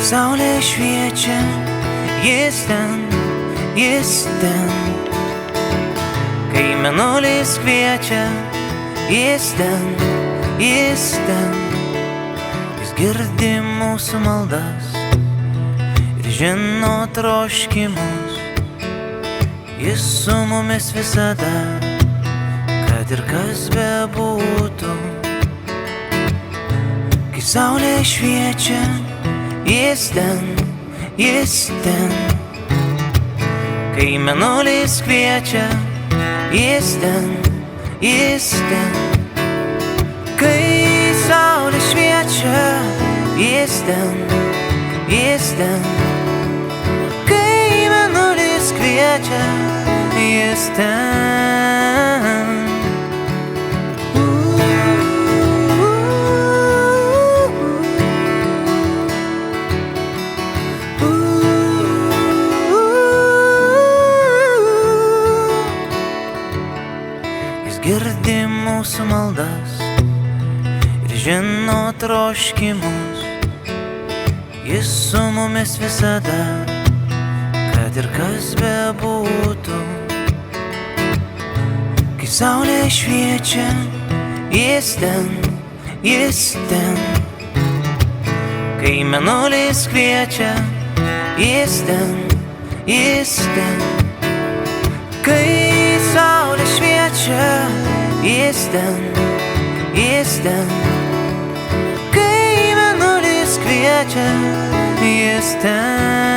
saulė šviečia, jis ten, jis ten. Kai mėnulis kviečia, jis ten, jis ten. Jis girdi mūsų maldas ir žino troškimus. Jis su mumis visada, kad ir kas bebūtų. Kai saulė šviečia, jis ten, jis ten. Kai mėnulis kviečia, jis ten, jis ten. Kai saulė šviečia, jis ten, jis ten. Kai mėnulis kviečia, jis ten. Jis girdi mūsų maldas ir žino troškimus. Jis su mumis visada, kad ir kas bebūtų. Kai saulė šviečia, jis ten, jis ten. Kai mėnulis kviečia, jis ten, jis ten. Kai saulė šviečia, jis ten, jis ten. Kai mėnulis kviečia, jis ten.